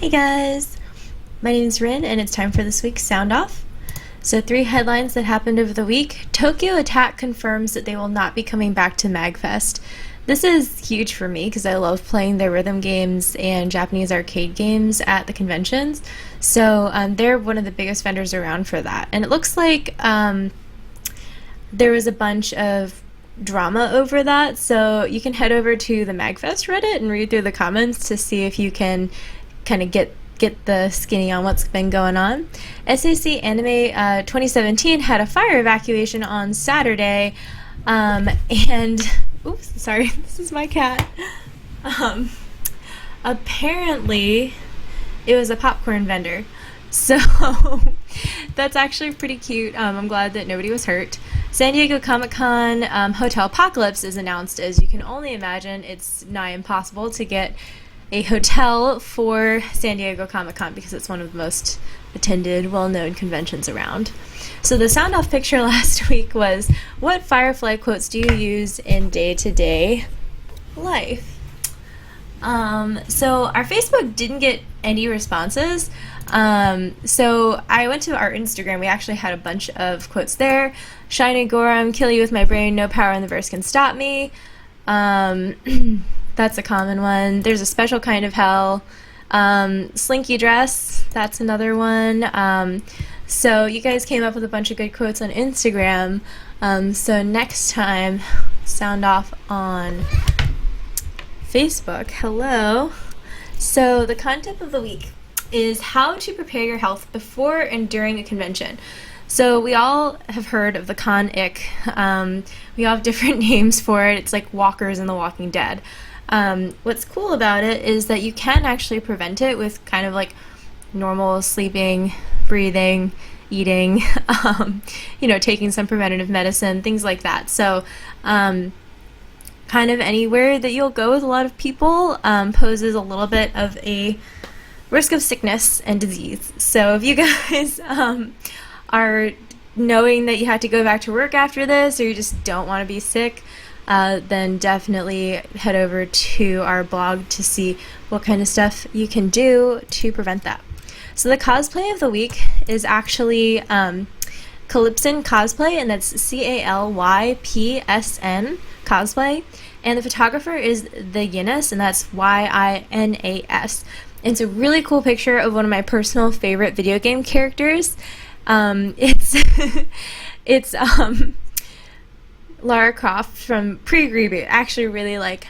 Hey guys, my name is Rin and it's time for this week's Sound Off. So 3 headlines that happened over the week. Tokyo Attack confirms that they will not be coming back to MAGFest. This is huge for me because I love playing their rhythm games and Japanese arcade games at the conventions. So they're one of the biggest vendors around for that. And it looks like there was a bunch of drama over that, so you can head over to the MAGFest Reddit and read through the comments to see if you can kind of get the skinny on what's been going on. SDCC 2017 had a fire evacuation on Saturday, and oops, sorry, this is my cat. Apparently, it was a popcorn vendor, so that's actually pretty cute. I'm glad that nobody was hurt. San Diego Comic-Con Hotelpocalypse is announced. As you can only imagine, it's nigh impossible to get a hotel for San Diego Comic-Con because it's one of the most attended, well-known conventions around. So the sound-off picture last week was, what Firefly quotes do you use in day-to-day life? So our Facebook didn't get any responses. So I went to our Instagram. We actually had a bunch of quotes there. Shiny Gorum, kill you with my brain, no power in the verse can stop me. That's a common one. There's a special kind of hell. Slinky dress, that's another one. So you guys came up with a bunch of good quotes on Instagram. So next time, sound off on Facebook. Hello. So the content of the week is how to prepare your health before and during a convention. So we all have heard of the con ick. We all have different names for it. It's like walkers in The Walking Dead. What's cool about it is that you can actually prevent it with kind of like normal sleeping, breathing, eating, taking some preventative medicine, things like that. So kind of anywhere that you'll go with a lot of people poses a little bit of a risk of sickness and disease. So if you guys are knowing that you have to go back to work after this, or you just don't want to be sick, then definitely head over to our blog to see what kind of stuff you can do to prevent that. So the cosplay of the week is actually Calypsen Cosplay, and that's CALYPSN Cosplay, and the photographer is TheYinas, and that's YINAS. And it's a really cool picture of one of my personal favorite video game characters. It's Lara Croft from pre-reboot. Actually really like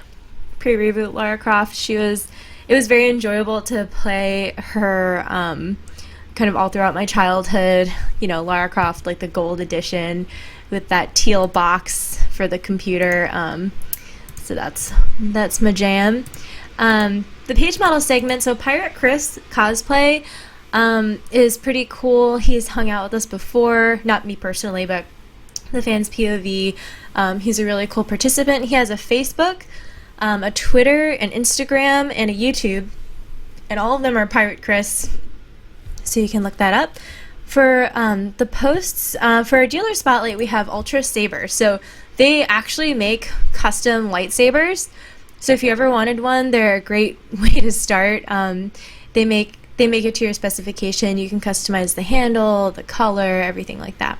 pre-reboot Lara Croft. It was very enjoyable to play her kind of all throughout my childhood. Lara Croft, like the gold edition with that teal box for the computer. So that's my jam. The page model segment, so Pirate Chris Cosplay is pretty cool. He's hung out with us before, not me personally, but the fans POV. He's a really cool participant. He has a Facebook, a Twitter, an Instagram, and a YouTube, and all of them are Pirate Chris, so you can look that up. For the posts, for our dealer spotlight, we have Ultra Saber. So they actually make custom lightsabers. So if you ever wanted one, they're a great way to start. They make it to your specification. You can customize the handle, the color, everything like that.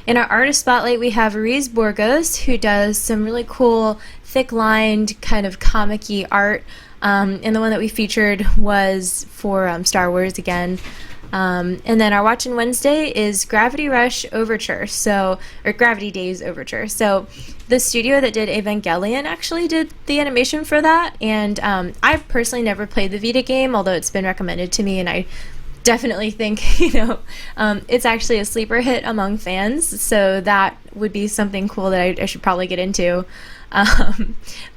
In our artist spotlight, we have RuizBorgos, who does some really cool, thick-lined, kind of comic-y art. And the one that we featured was for Star Wars again. And then our Watchin Wednesday is Gravity Rush Overture, or Gravity Days Overture. So the studio that did Evangelion actually did the animation for that, and I've personally never played the Vita game, although it's been recommended to me, and I definitely think it's actually a sleeper hit among fans, so that would be something cool that I should probably get into.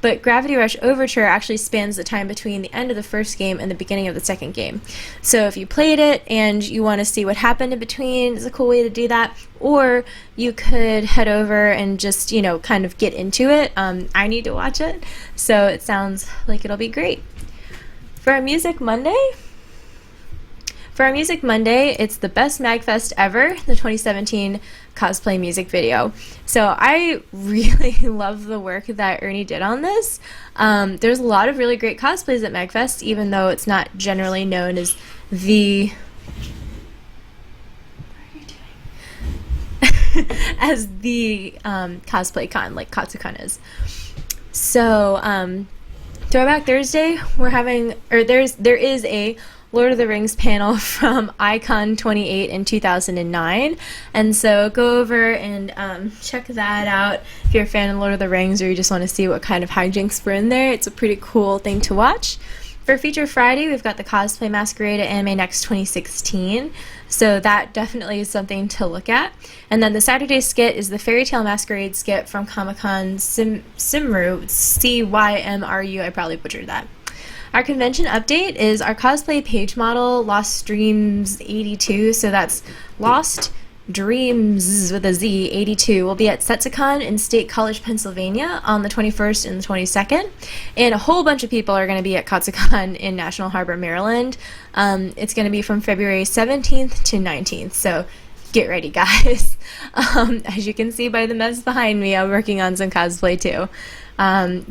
But Gravity Rush Overture actually spans the time between the end of the first game and the beginning of the second game. So if you played it and you want to see what happened in between, it's a cool way to do that. Or you could head over and just, kind of get into it. I need to watch it, so it sounds like it'll be great. For our Music Monday, For our Music Monday, it's the best MAGFest ever, the 2017 cosplay music video. So I really love the work that Ernie did on this. There's a lot of really great cosplays at MAGFest, even though it's not generally known as the as the cosplay con like Katsucon is. So Throwback Thursday, there is a Lord of the Rings panel from Icon 28 in 2009, and so go over and check that out if you're a fan of Lord of the Rings or you just want to see what kind of hijinks were in there. It's a pretty cool thing to watch. For Feature Friday, we've got the Cosplay Masquerade at AnimeNEXT 2016, so that definitely is something to look at. And then the Saturday skit is the Fairy Tale Masquerade skit from Comic-Con Cymru, C-Y-M-R-U, I probably butchered that. Our convention update is our cosplay page model, Lost Dreams 82, so that's Lost Dreams with a Z 82 will be at Setsucon in State College, Pennsylvania on the 21st and the 22nd, and a whole bunch of people are going to be at Katsucon in National Harbor, Maryland. It's going to be from February 17th to 19th, so get ready, guys. As you can see by the mess behind me, I'm working on some cosplay too.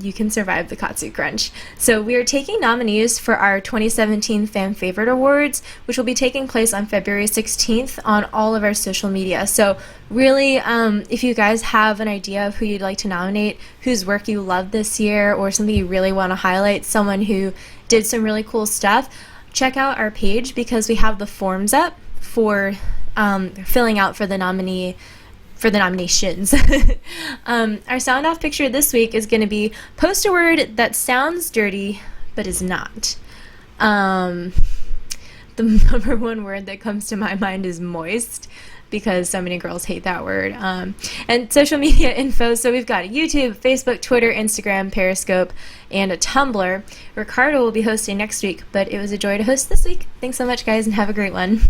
You can survive the Katsu crunch. So we are taking nominees for our 2017 Fan Favorite Awards, which will be taking place on February 16th on all of our social media. So really, if you guys have an idea of who you'd like to nominate, whose work you love this year, or something you really want to highlight, someone who did some really cool stuff, check out our page because we have the forms up for filling out for the nominations. Our sound off picture this week is going to be post a word that sounds dirty but is not. The number one word that comes to my mind is moist, because so many girls hate that word. And social media info, so we've got a YouTube, Facebook, Twitter, Instagram, Periscope, and a Tumblr. Ricardo will be hosting next week, but it was a joy to host this week. Thanks so much, guys, and have a great one.